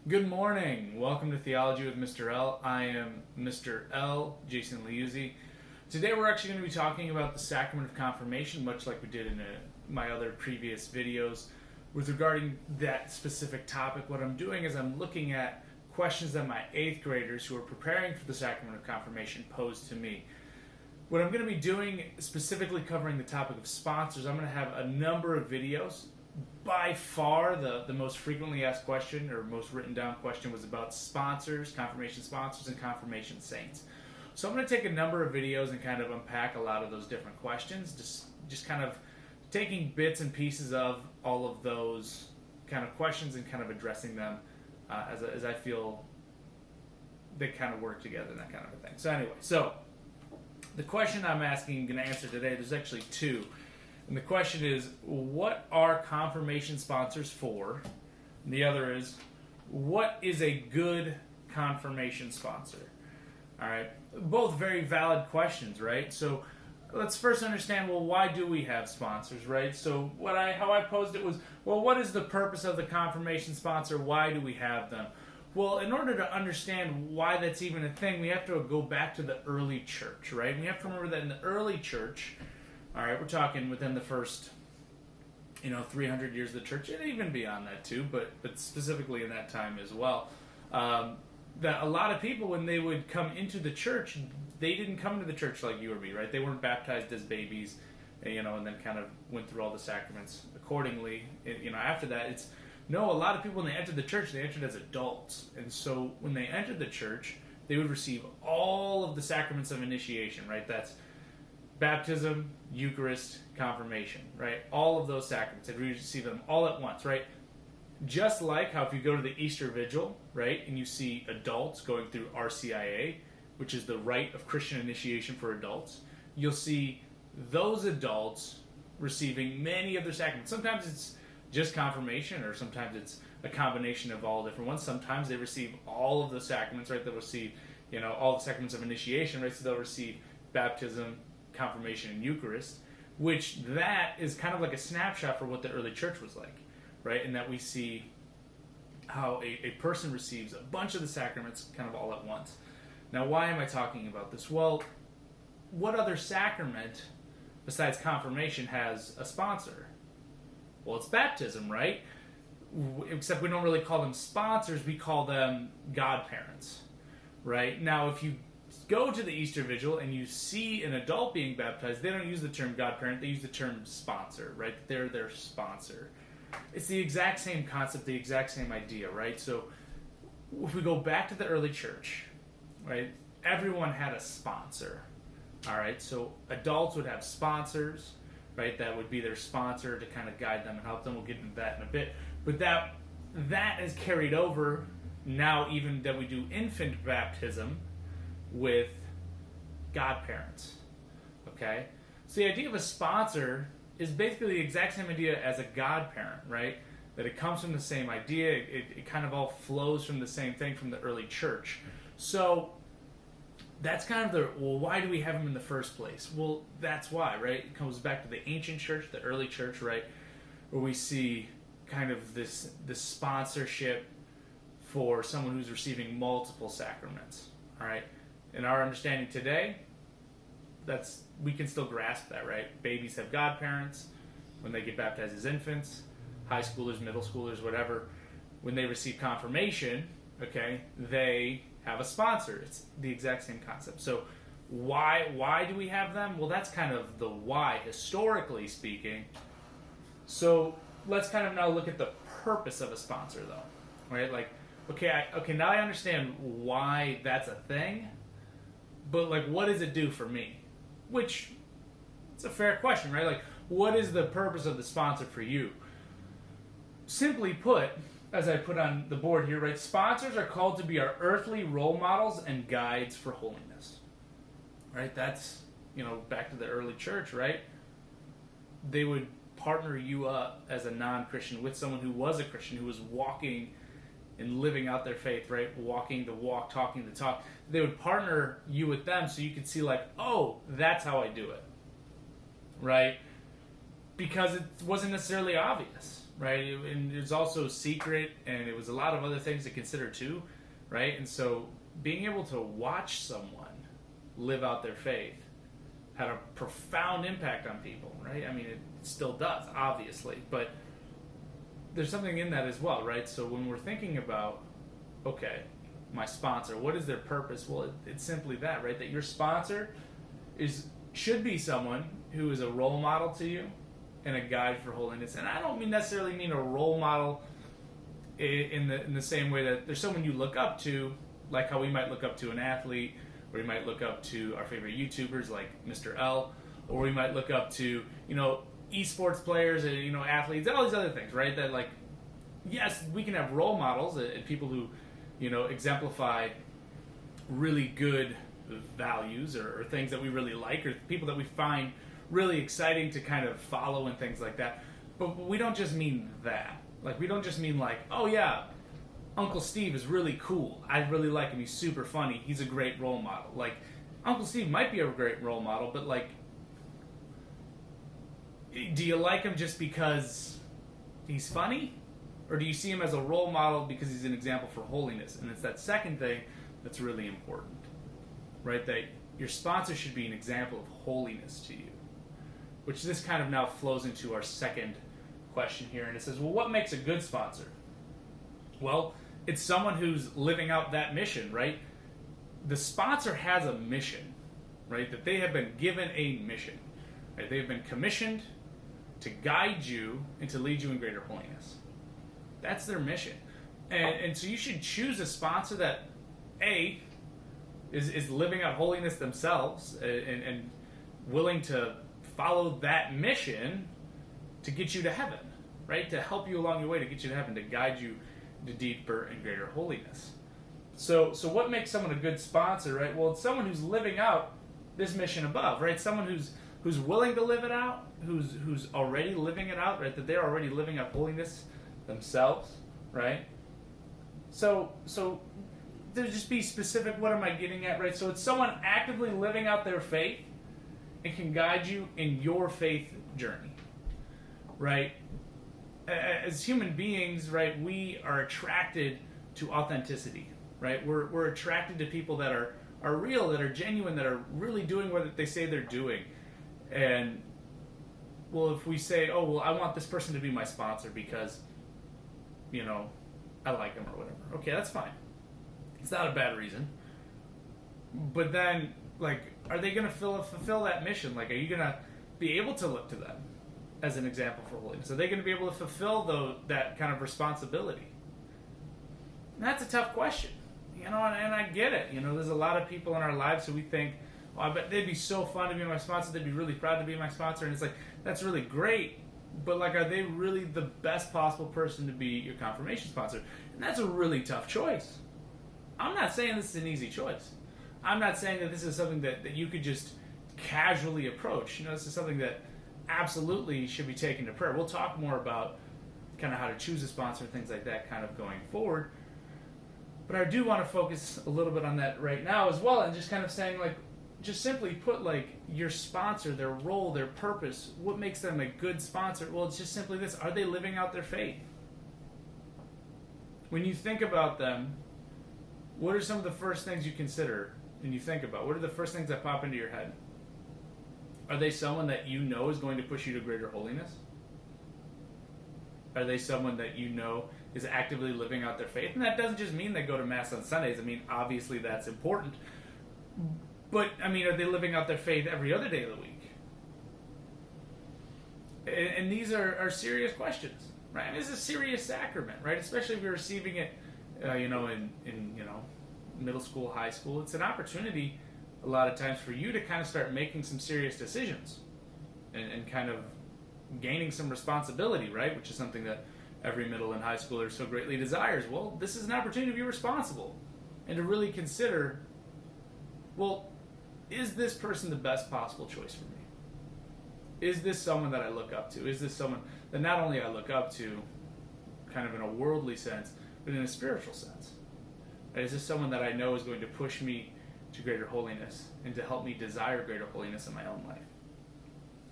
Good morning. Welcome to Theology with Mr. L. I am Mr. L, Jason Liuzzi. Today we're actually going to be talking about the Sacrament of Confirmation, much like we did in my other previous videos. With regarding that specific topic, what I'm doing is I'm looking at questions that my 8th graders who are preparing for the Sacrament of Confirmation posed to me. What I'm going to be doing, specifically covering the topic of sponsors, I'm going to have a number of videos. By far, the most frequently asked question or most written down question was about sponsors, confirmation sponsors, and confirmation saints. So I'm going to take a number of videos and kind of unpack a lot of those different questions, just kind of taking bits and pieces of all of those kind of questions and kind of addressing them as I feel they kind of work together and that kind of a thing. So anyway, the question I'm going to answer today, there's actually two. And the question is, what are confirmation sponsors for? And the other is, what is a good confirmation sponsor? All right, both very valid questions, right? So let's first understand, well, why do we have sponsors, right? So how I posed it was, well, what is the purpose of the confirmation sponsor? Why do we have them? Well, in order to understand why that's even a thing, we have to go back to the early church, right? And we have to remember that in the early church, all right, we're talking within the first, 300 years of the church, and even beyond that too, but specifically in that time as well, that a lot of people, when they would come into the church, they didn't come to the church like you or me, right? They weren't baptized as babies, and then kind of went through all the sacraments accordingly. After that, a lot of people, when they entered the church, they entered as adults. And so when they entered the church, they would receive all of the sacraments of initiation, right? That's baptism, Eucharist, confirmation, right? All of those sacraments, they'd receive them all at once, right? Just like how if you go to the Easter Vigil, right, and you see adults going through RCIA, which is the rite of Christian initiation for adults, you'll see those adults receiving many of their sacraments. Sometimes it's just confirmation, or sometimes it's a combination of all different ones. Sometimes they receive all of the sacraments, right? They'll receive, all the sacraments of initiation, right? So they'll receive baptism, confirmation, and Eucharist, which that is kind of like a snapshot for what the early church was like, right? And that we see how a person receives a bunch of the sacraments kind of all at once. Now, why am I talking about this? Well, what other sacrament besides confirmation has a sponsor? Well, it's baptism, right? Except we don't really call them sponsors, we call them godparents, right? Now, if you go to the Easter Vigil and you see an adult being baptized, they don't use the term godparent, they use the term sponsor, right? They're their sponsor. It's the exact same concept, the exact same idea, right? So if we go back to the early church, right, everyone had a sponsor, all right? So adults would have sponsors, right? That would be their sponsor to kind of guide them and help them. We'll get into that in a bit. But that is carried over now, even that we do infant baptism with godparents, okay? So the idea of a sponsor is basically the exact same idea as a godparent, right? That it comes from the same idea. It kind of all flows from the same thing from the early church. So that's kind of why do we have them in the first place? Well, that's why, right? It comes back to the ancient church, the early church, right? Where we see kind of this sponsorship for someone who's receiving multiple sacraments, all right? In our understanding today, we can still grasp that, right? Babies have godparents when they get baptized as infants, high schoolers, middle schoolers, whatever. When they receive confirmation, okay, they have a sponsor. It's the exact same concept. So why do we have them? Well, that's kind of the why, historically speaking. So let's kind of now look at the purpose of a sponsor, though, right? Like, okay, now I understand why that's a thing, but like, what does it do for me? Which, it's a fair question, right? Like, what is the purpose of the sponsor for you? Simply put, as I put on the board here, right, sponsors are called to be our earthly role models and guides for holiness, right? That's, back to the early church, right? They would partner you up as a non-Christian with someone who was a Christian, who was walking and living out their faith, right? Walking the walk, talking the talk. They would partner you with them so you could see like, oh, that's how I do it, right? because it wasn't necessarily obvious, right? And it was also secret, and it was a lot of other things to consider too, right? And so being able to watch someone live out their faith had a profound impact on people, right? I mean, it still does, obviously, but there's something in that as well, right? So when we're thinking about, okay, my sponsor, what is their purpose? Well, it's simply that, right? That your sponsor should be someone who is a role model to you and a guide for holiness. And I don't necessarily mean a role model in the same way that there's someone you look up to, like how we might look up to an athlete, or we might look up to our favorite YouTubers like Mr. L, or we might look up to, esports players and, athletes and all these other things, right? That, like, yes, we can have role models and people who, exemplify really good values or things that we really like, or people that we find really exciting to kind of follow and things like that. But we don't just mean that. Like, we don't just mean like, oh yeah, Uncle Steve is really cool. I really like him. He's super funny. He's a great role model. Like, Uncle Steve might be a great role model, but, like, do you like him just because he's funny? Or do you see him as a role model because he's an example for holiness? And it's that second thing that's really important, right? That your sponsor should be an example of holiness to you. Which this kind of now flows into our second question here. And it says, well, what makes a good sponsor? Well, it's someone who's living out that mission, right? The sponsor has a mission, right? That they have been given a mission. Right? They have been commissioned to guide you and to lead you in greater holiness. That's their mission. And so you should choose a sponsor that, A, is living out holiness themselves and willing to follow that mission to get you to heaven, right? To help you along your way, to get you to heaven, to guide you to deeper and greater holiness. So what makes someone a good sponsor, right? Well, it's someone who's living out this mission above, right? Someone who's willing to live it out, who's already living it out, right? That they're already living out holiness themselves, right? So to just be specific, what am I getting at, right? So it's someone actively living out their faith and can guide you in your faith journey, right? As human beings, right, we are attracted to authenticity, right? We're attracted to people that are real, that are genuine, that are really doing what they say they're doing. And, well, if we say, oh, well, I want this person to be my sponsor because, I like them or whatever. Okay, that's fine. It's not a bad reason. But then, like, are they going to fulfill that mission? Like, are you going to be able to look to them as an example for holiness? Are they going to be able to fulfill that kind of responsibility? And that's a tough question, and I get it. There's a lot of people in our lives who we think, oh, I bet they'd be so fun to be my sponsor. They'd be really proud to be my sponsor. And it's like, that's really great. But, like, are they really the best possible person to be your confirmation sponsor? And that's a really tough choice. I'm not saying this is an easy choice. I'm not saying that this is something that you could just casually approach. This is something that absolutely should be taken to prayer. We'll talk more about kind of how to choose a sponsor and things like that kind of going forward. But I do want to focus a little bit on that right now as well, and just kind of saying, like, just simply put, like, your sponsor, their role, their purpose, what makes them a good sponsor? Well, it's just simply this. Are they living out their faith? When you think about them, what are some of the first things you consider and you think about? What are the first things that pop into your head? Are they someone that you know is going to push you to greater holiness? Are they someone that you know is actively living out their faith? And that doesn't just mean they go to Mass on Sundays. I mean, obviously that's important. But, I mean, are they living out their faith every other day of the week? And these are serious questions, right? I mean, this is a serious sacrament, right? Especially if you're receiving it, in middle school, high school. It's an opportunity a lot of times for you to kind of start making some serious decisions and kind of gaining some responsibility, right? Which is something that every middle and high schooler so greatly desires. Well, this is an opportunity to be responsible and to really consider, well, is this person the best possible choice for me? Is this someone that I look up to? Is this someone that not only I look up to kind of in a worldly sense, but in a spiritual sense? Is this someone that I know is going to push me to greater holiness and to help me desire greater holiness in my own life?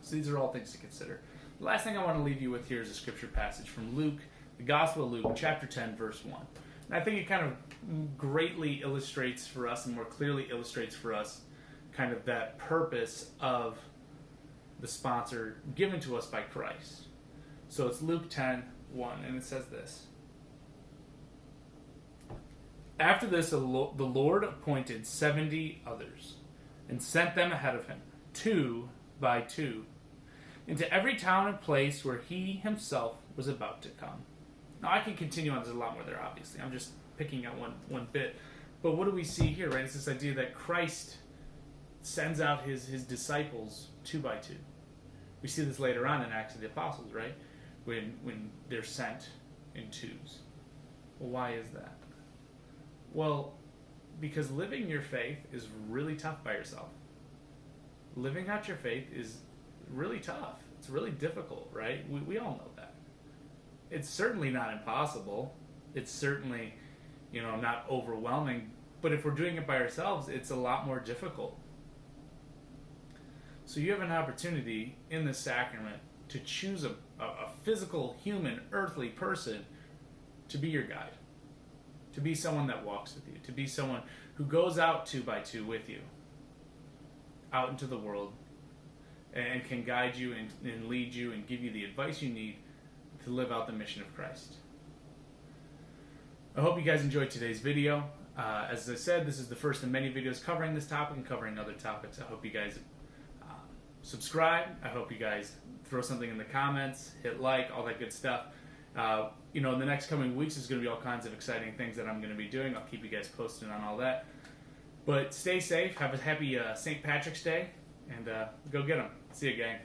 So these are all things to consider. The last thing I want to leave you with here is a scripture passage from Luke, the Gospel of Luke, chapter 10, verse 1. And I think it kind of greatly illustrates for us and more clearly illustrates for us kind of that purpose of the sponsor given to us by Christ. So it's Luke 10, 1, and it says this. After this, the Lord appointed 70 others and sent them ahead of him, 2 by 2, into every town and place where he himself was about to come. Now, I can continue on. There's a lot more there, obviously. I'm just picking out one bit. But what do we see here, right? It's this idea that Christ sends out his disciples 2 by 2. We see this later on in Acts of the Apostles, right? When they're sent in twos. Well, why is that? Well, because living your faith is really tough by yourself. Living out your faith is really tough. It's really difficult, right? We all know that. It's certainly not impossible. It's certainly, not overwhelming. But if we're doing it by ourselves, it's a lot more difficult. So you have an opportunity in the sacrament to choose a physical, human, earthly person to be your guide. To be someone that walks with you. To be someone who goes out 2 by 2 with you. Out into the world. And can guide you and lead you and give you the advice you need to live out the mission of Christ. I hope you guys enjoyed today's video. As I said, this is the first of many videos covering this topic and covering other topics. I hope you guys subscribe. I hope you guys throw something in the comments, hit like, all that good stuff. In the next coming weeks, there's going to be all kinds of exciting things that I'm going to be doing. I'll keep you guys posted on all that. But stay safe. Have a happy St. Patrick's Day. And go get them. See you, gang.